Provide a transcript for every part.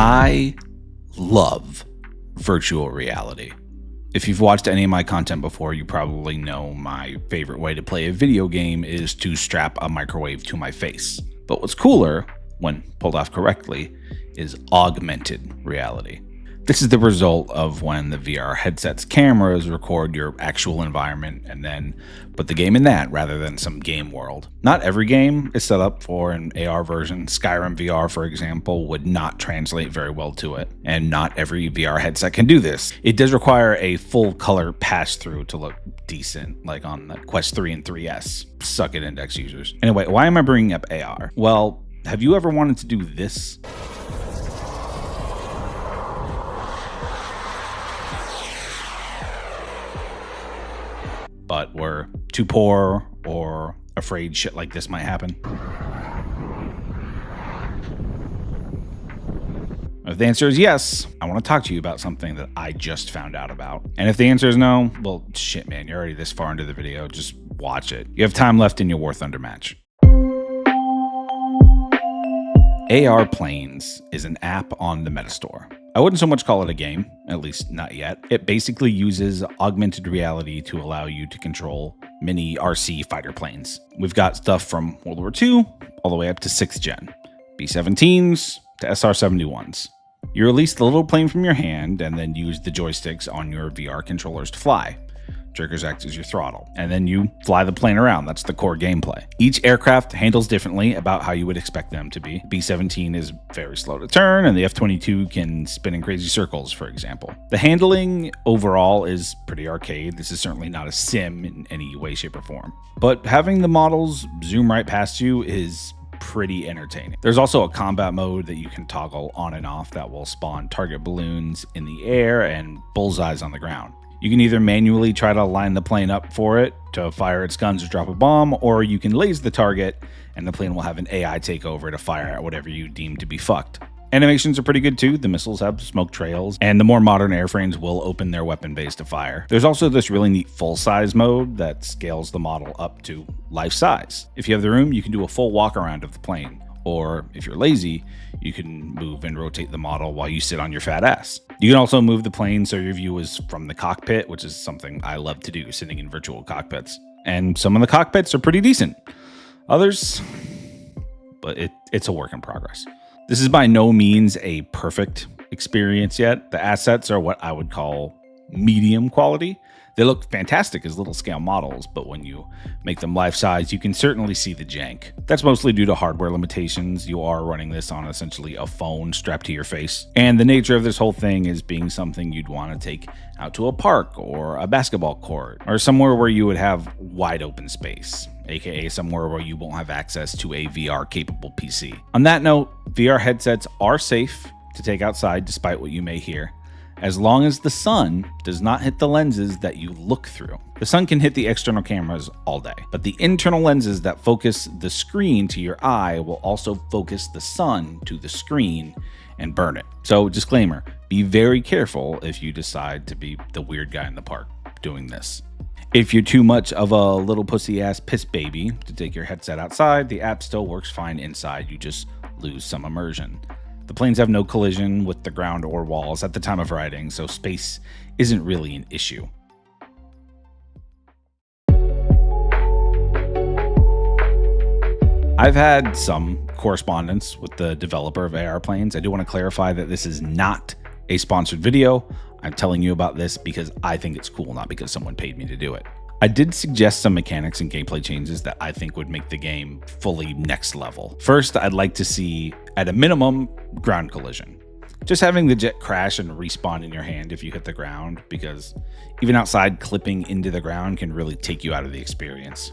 I love virtual reality. If you've watched any of my content before, you probably know my favorite way to play a video game is to strap a microwave to my face. But what's cooler, when pulled off correctly, is augmented reality. This is the result of when the VR headset's cameras record your actual environment and then put the game in that rather than some game world. Not every game is set up for an AR version. Skyrim VR, for example, would not translate very well to it, and not every VR headset can do this. It does require a full color pass-through to look decent, like on the Quest 3 and 3S. Suck it, Index users. Anyway, why am I bringing up AR? Well, have you ever wanted to do this? But we're too poor or afraid shit like this might happen? If the answer is yes, I want to talk to you about something that I just found out about. And if the answer is no, well, shit, man, you're already this far into the video. Just watch it. You have time left in your War Thunder match. AR Planes is an app on the Metastore. I wouldn't so much call it a game, at least not yet. It basically uses augmented reality to allow you to control mini RC fighter planes. We've got stuff from World War II all the way up to 6th gen, B-17s to SR-71s. You release the little plane from your hand and then use the joysticks on your VR controllers to fly. Triggers act as your throttle, and then you fly the plane around. That's the core gameplay. Each aircraft handles differently about how you would expect them to be. B-17 is very slow to turn, and the F-22 can spin in crazy circles, for example. The handling overall is pretty arcade. This is certainly not a sim in any way, shape, or form. But having the models zoom right past you is pretty entertaining. There's also a combat mode that you can toggle on and off that will spawn target balloons in the air and bullseyes on the ground. You can either manually try to line the plane up for it to fire its guns or drop a bomb, or you can laze the target and the plane will have an AI take over to fire at whatever you deem to be fucked. Animations are pretty good too. The missiles have smoke trails, and the more modern airframes will open their weapon base to fire. There's also this really neat full-size mode that scales the model up to life size. If you have the room, you can do a full walk around of the plane. Or if you're lazy, you can move and rotate the model while you sit on your fat ass. You can also move the plane so your view is from the cockpit, which is something I love to do, sitting in virtual cockpits. And some of the cockpits are pretty decent. Others, but it's a work in progress. This is by no means a perfect experience yet. The assets are what I would call medium quality. They look fantastic as little scale models, but when you make them life size, you can certainly see the jank. That's mostly due to hardware limitations. You are running this on essentially a phone strapped to your face. And the nature of this whole thing is being something you'd want to take out to a park or a basketball court or somewhere where you would have wide open space, aka somewhere where you won't have access to a VR capable PC. On that note, VR headsets are safe to take outside despite what you may hear, as long as the sun does not hit the lenses that you look through. The sun can hit the external cameras all day, but the internal lenses that focus the screen to your eye will also focus the sun to the screen and burn it. So disclaimer, be very careful if you decide to be the weird guy in the park doing this. If you're too much of a little pussy ass piss baby to take your headset outside, the app still works fine inside. You just lose some immersion. The planes have no collision with the ground or walls at the time of riding, so space isn't really an issue. I've had some correspondence with the developer of AR Planes. I do want to clarify that this is not a sponsored video. I'm telling you about this because I think it's cool, not because someone paid me to do it. I did suggest some mechanics and gameplay changes that I think would make the game fully next level. First, I'd like to see, at a minimum, ground collision. Just having the jet crash and respawn in your hand if you hit the ground, because even outside, clipping into the ground can really take you out of the experience.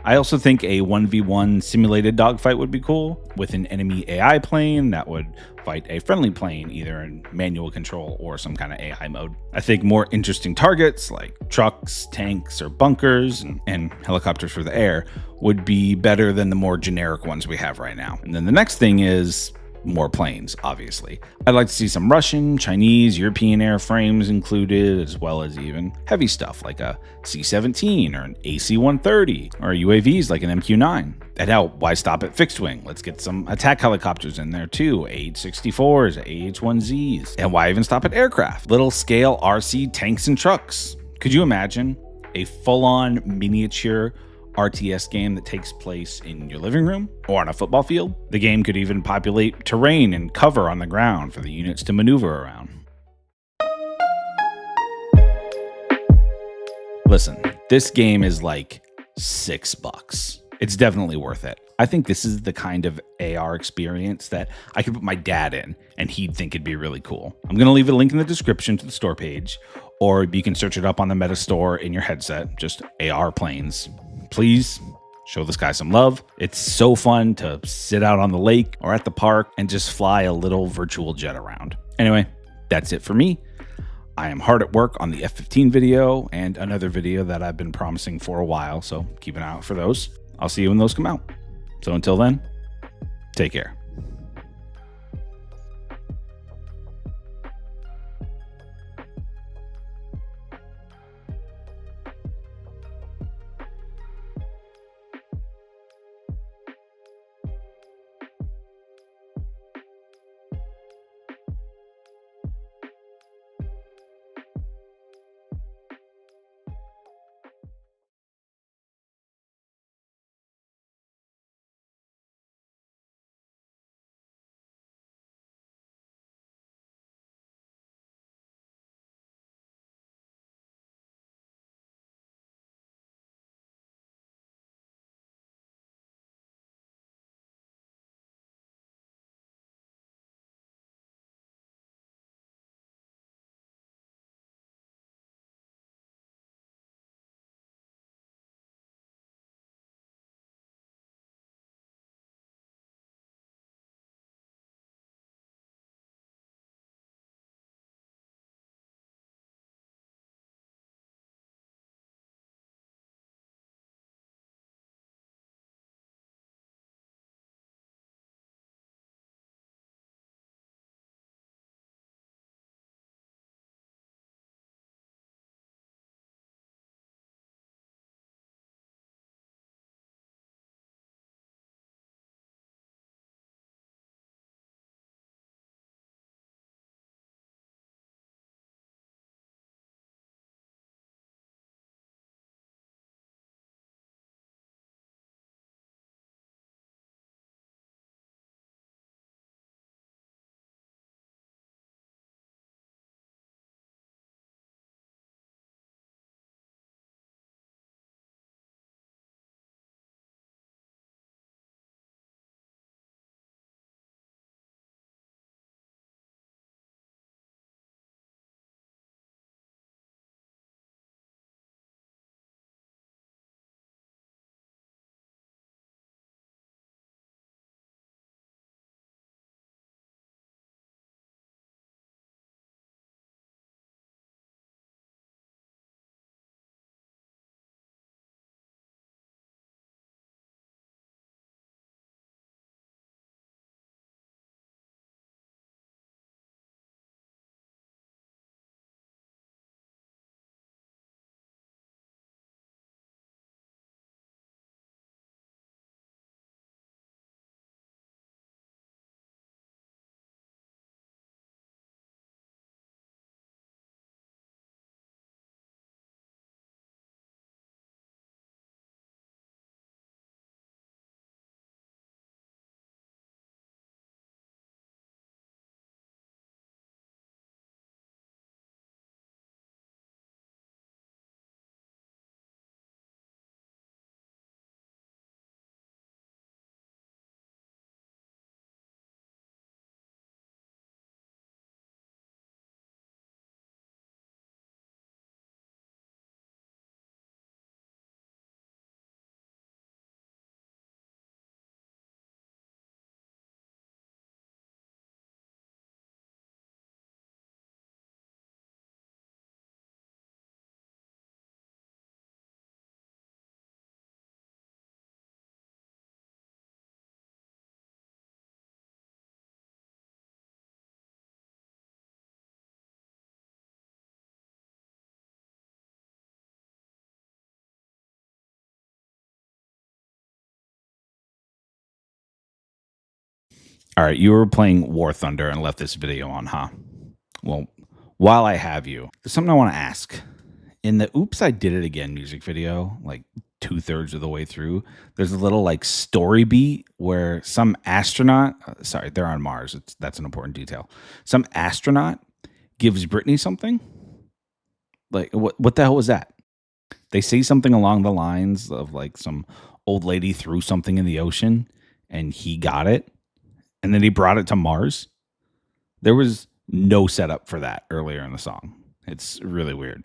I also think a 1v1 simulated dogfight would be cool, with an enemy AI plane that would fight a friendly plane, either in manual control or some kind of AI mode. I think more interesting targets like trucks, tanks, or bunkers, and helicopters for the air would be better than the more generic ones we have right now. And then the next thing is more planes, obviously. I'd like to see some Russian, Chinese, European airframes included, as well as even heavy stuff like a C-17 or an AC-130 or UAVs like an MQ-9. And hell, why stop at fixed wing? Let's get some attack helicopters in there too, AH-64s, AH-1Zs. And why even stop at aircraft? Little scale RC tanks and trucks. Could you imagine a full-on miniature RTS game that takes place in your living room or on a football field? The game could even populate terrain and cover on the ground for the units to maneuver around. Listen, this game is like $6. It's definitely worth it. I think this is the kind of AR experience that I could put my dad in and he'd think it'd be really cool. I'm going to leave a link in the description to the store page, or you can search it up on the Meta store in your headset, just AR planes. Please show this guy some love. It's so fun to sit out on the lake or at the park and just fly a little virtual jet around. Anyway, that's it for me. I am hard at work on the F-15 video and another video that I've been promising for a while, so keep an eye out for those. I'll see you when those come out. So until then, take care. All right, you were playing War Thunder and left this video on, huh? Well, while I have you, there's something I want to ask. In the Oops, I Did It Again music video, like 2/3 of the way through, there's a little like story beat where some astronaut, sorry, they're on Mars. That's an important detail. Some astronaut gives Britney something. Like, what the hell was that? They say something along the lines of like some old lady threw something in the ocean and he got it and then he brought it to Mars. There was no setup for that earlier in the song. It's really weird.